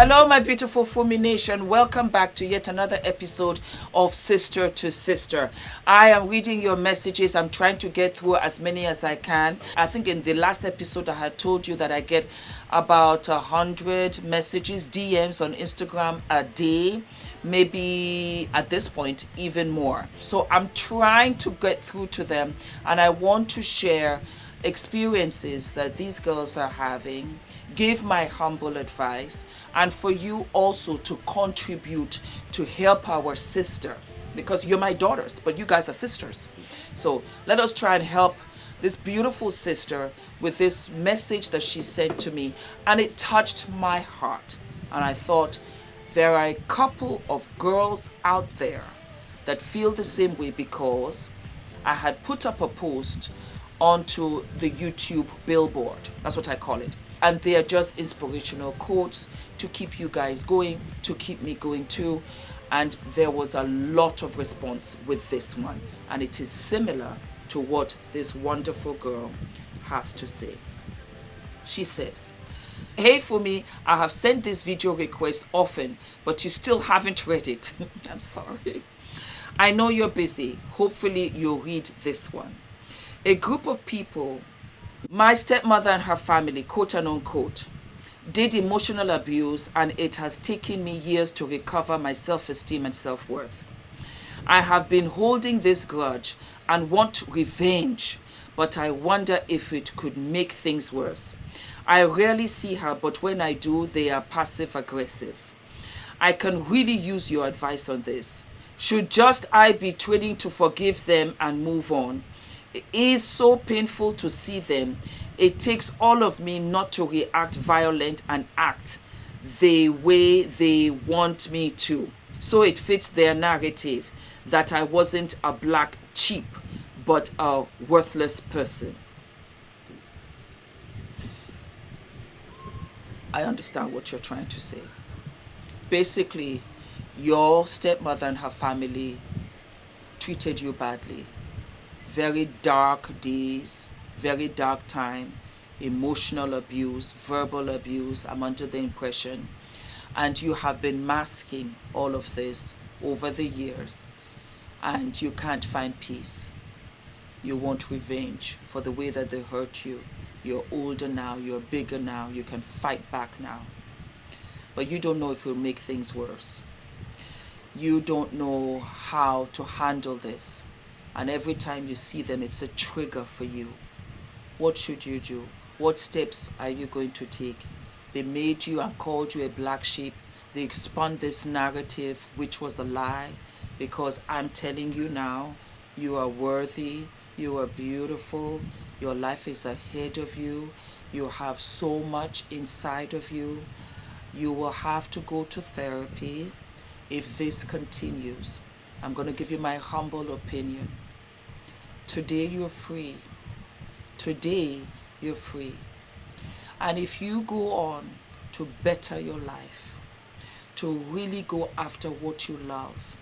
Hello, my beautiful Fumi Nation. Welcome back to yet another episode of Sister to Sister. I am reading your messages. I'm trying to get through as many as I can. I think in the last episode I had told you that I get about 100 messages, DMs on Instagram a day. Maybe at this point even more. So I'm trying to get through to them, and I want to share experiences that these girls are having, give my humble advice, and for you also to contribute to help our sister, because you're my daughters but you guys are sisters. So let us try and help this beautiful sister with this message that she sent to me, and it touched my heart. And I thought, there are a couple of girls out there that feel the same way, because I had put up a post onto the YouTube billboard. That's what I call it. And they are just inspirational quotes to keep you guys going, to keep me going too. And there was a lot of response with this one. And it is similar to what this wonderful girl has to say. She says, "Hey Fumi, I have sent this video request often, but you still haven't read it." I'm sorry. "I know you're busy. Hopefully you'll read this one. A group of people, my stepmother and her family, quote and unquote, did emotional abuse, and it has taken me years to recover my self-esteem and self-worth. I have been holding this grudge and want revenge, but I wonder if it could make things worse. I rarely see her, but when I do, they are passive-aggressive. I can really use your advice on this. Should just I be training to forgive them and move on? It is so painful to see them. It takes all of me not to react violent and act the way they want me to. So it fits their narrative that I wasn't a black sheep, but a worthless person." I understand what you're trying to say. Basically, your stepmother and her family treated you badly. Very dark days, very dark time, emotional abuse, verbal abuse, I'm under the impression. And you have been masking all of this over the years, and you can't find peace. You want revenge for the way that they hurt you. You're older now, you're bigger now, you can fight back now. But you don't know if it will make things worse. You don't know how to handle this. And every time you see them, it's a trigger for you. What should you do? What steps are you going to take? They made you and called you a black sheep. They spun this narrative, which was a lie, because I'm telling you now, you are worthy, you are beautiful, your life is ahead of you, you have so much inside of you. You will have to go to therapy if this continues. I'm going to give you my humble opinion. Today you're free. Today you're free. And if you go on to better your life, to really go after what you love,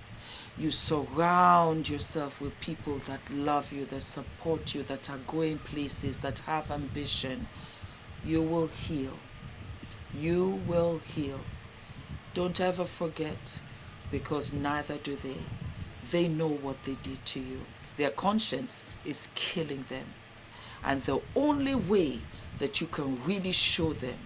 you surround yourself with people that love you, that support you, that are going places, that have ambition, you will heal. You will heal. Don't ever forget, because neither do they. They know what they did to you. Their conscience is killing them. And the only way that you can really show them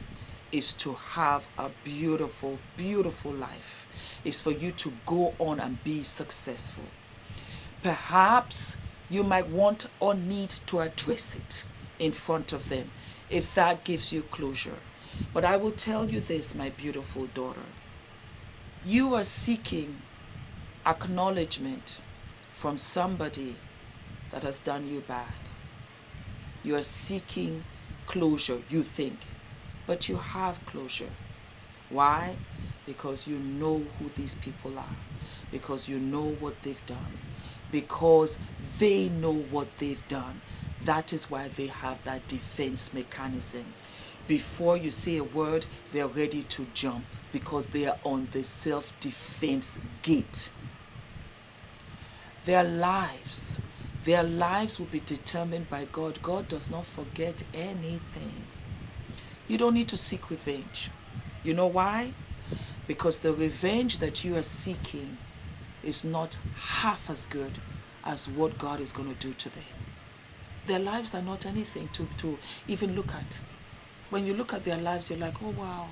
is to have a beautiful, beautiful life. Is for you to go on and be successful. Perhaps you might want or need to address it in front of them, if that gives you closure. But I will tell you this, my beautiful daughter. You are seeking acknowledgement from somebody that has done you bad. You are seeking closure, you think, but you have closure. Why? Because you know who these people are, because you know what they've done, because they know what they've done. That is why they have that defense mechanism. Before you say a word, they're ready to jump, because they are on the self-defense gate. Their lives will be determined by God. God does not forget anything. You don't need to seek revenge. You know why? because the revenge that you are seeking is not half as good as what God is going to do to them. Their lives are not anything to even look at. When you look at their lives, you're like, oh wow,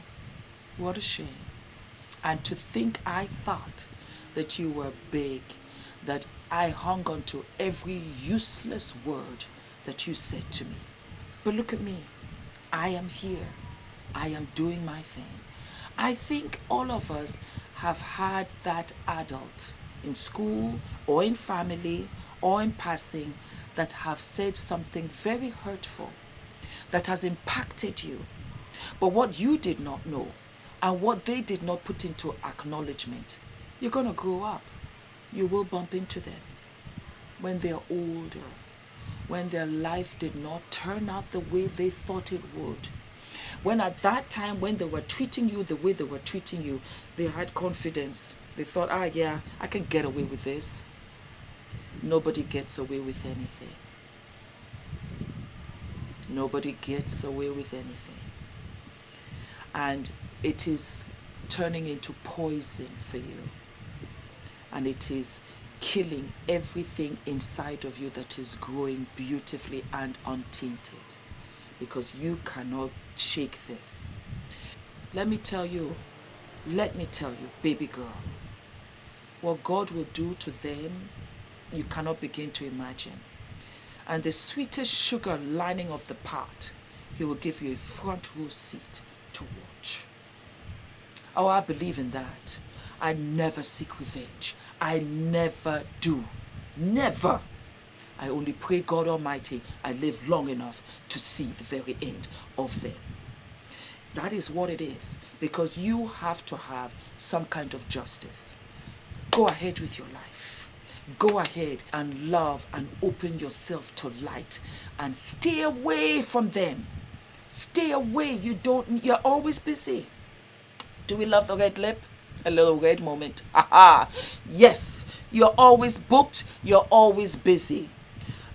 what a shame. And to think I thought that you were big, that I hung on to every useless word that you said to me. But look at me. I am here. I am doing my thing. I think all of us have had that adult in school or in family or in passing that have said something very hurtful that has impacted you. But what you did not know and what they did not put into acknowledgement, you're going to grow up. You will bump into them when they're older, when their life did not turn out the way they thought it would. When at that time, when they were treating you the way they were treating you, they had confidence. They thought, yeah, I can get away with this. Nobody gets away with anything. Nobody gets away with anything. And it is turning into poison for you. And it is killing everything inside of you that is growing beautifully and untainted. Because you cannot shake this. Let me tell you, baby girl, what God will do to them, you cannot begin to imagine. And the sweetest sugar lining of the pot, He will give you a front row seat to watch. Oh, I believe in that. I never seek revenge. I never do. Never. I only pray God Almighty I live long enough to see the very end of them. That is what it is, because you have to have some kind of justice. Go ahead with your life. Go ahead and love and open yourself to light and stay away from them. Stay away. You're always busy. Do we love the red lip? A little red moment. Aha. Yes, you're always booked. You're always busy.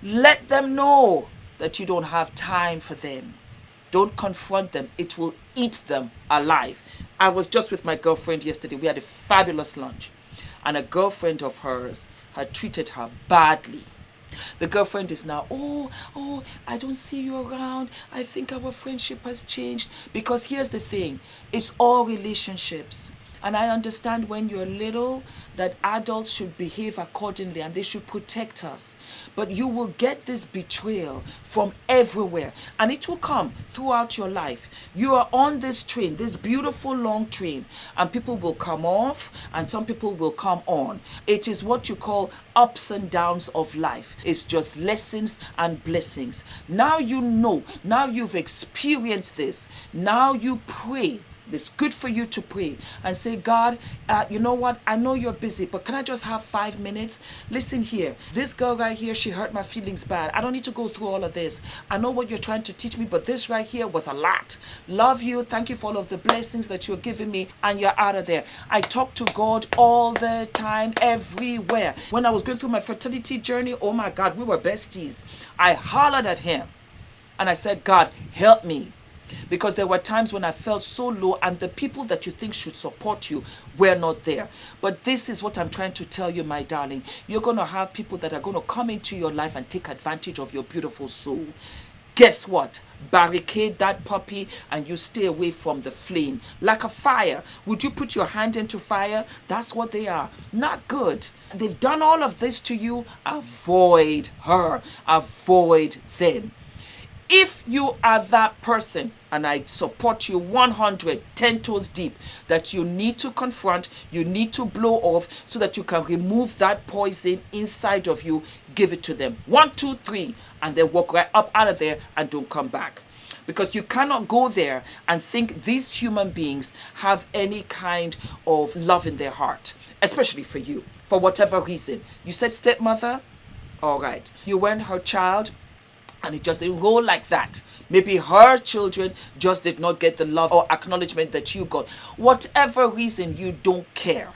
Let them know that you don't have time for them. Don't confront them. It will eat them alive. I was just with my girlfriend yesterday. We had a fabulous lunch. And a girlfriend of hers had treated her badly. The girlfriend is now, I don't see you around. I think our friendship has changed. Because here's the thing. It's all relationships. And I understand when you're little that adults should behave accordingly and they should protect us. But you will get this betrayal from everywhere. And it will come throughout your life. You are on this train, this beautiful long train. And people will come off and some people will come on. It is what you call ups and downs of life. It's just lessons and blessings. Now you know. Now you've experienced this. Now you pray. It's good for you to pray and say, God, you know what? I know you're busy, but can I just have 5 minutes? Listen here. This girl right here, she hurt my feelings bad. I don't need to go through all of this. I know what you're trying to teach me, but this right here was a lot. Love you. Thank you for all of the blessings that you're giving me, and you're out of there. I talk to God all the time, everywhere. When I was going through my fertility journey, oh my God, we were besties. I hollered at Him and I said, God, help me. Because there were times when I felt so low and the people that you think should support you were not there. But this is what I'm trying to tell you, my darling. You're going to have people that are going to come into your life and take advantage of your beautiful soul. Guess what? Barricade that puppy and you stay away from the flame. Like a fire. Would you put your hand into fire? That's what they are. Not good. They've done all of this to you. Avoid her. Avoid them. If you are that person, and I support you 100, 10 toes deep, that you need to confront, you need to blow off so that you can remove that poison inside of you, give it to them. 1, 2, 3, and then walk right up out of there and don't come back. Because you cannot go there and think these human beings have any kind of love in their heart, especially for you, for whatever reason. You said stepmother? All right. You weren't her child. And it just didn't roll like that. Maybe her children just did not get the love or acknowledgement that you got. Whatever reason, you don't care.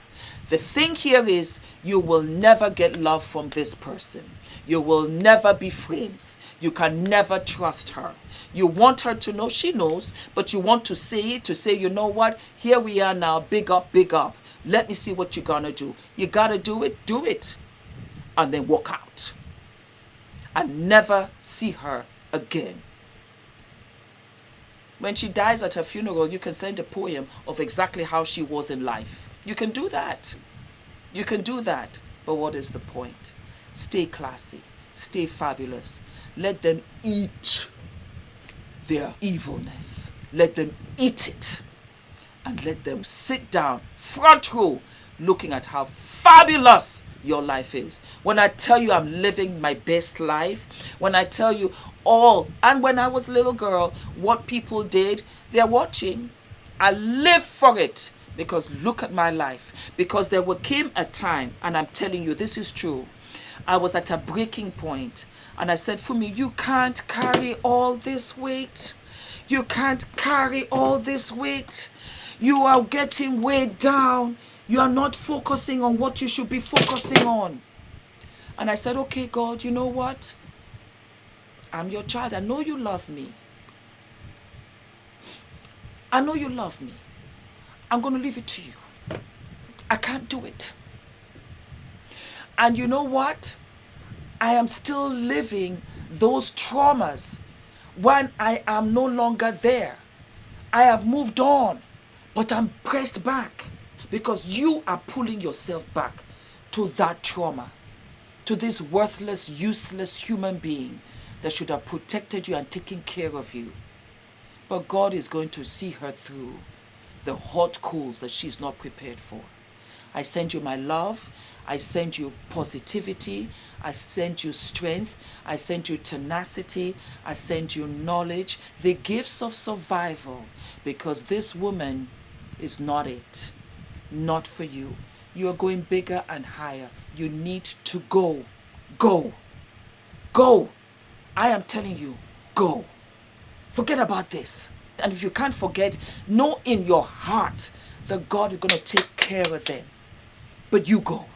The thing here is you will never get love from this person. You will never be friends. You can never trust her. You want her to know, she knows, but you want to see it, to say, you know what, here we are now, big up, big up. Let me see what you're gonna do. You gotta do it, and then walk out. And never see her again. When she dies at her funeral, you can send a poem of exactly how she was in life. You can do that. You can do that. But what is the point? Stay classy. Stay fabulous. Let them eat their evilness. Let them eat it. And let them sit down, front row, looking at how fabulous your life is. When I tell you I'm living my best life, when I tell you all, and when I was a little girl, what people did, they're watching. I live for it because look at my life. Because there came a time, and I'm telling you, this is true. I was at a breaking point, and I said, Fumi, you can't carry all this weight. You can't carry all this weight. You are getting weighed down. You are not focusing on what you should be focusing on. And I said, okay, God, you know what? I'm your child. I know you love me. I know you love me. I'm going to leave it to you. I can't do it. And you know what? I am still living those traumas when I am no longer there. I have moved on, but I'm pressed back because you are pulling yourself back to that trauma, to this worthless, useless human being that should have protected you and taken care of you. But God is going to see her through the hot coals that she's not prepared for. I send you my love. I send you positivity. I send you strength. I send you tenacity. I send you knowledge, the gifts of survival, because this woman is not it. Not for you. You are going bigger and higher. You need to go. Go. Go. I am telling you, go. Forget about this. And if you can't forget, know in your heart that God is going to take care of them. But you go.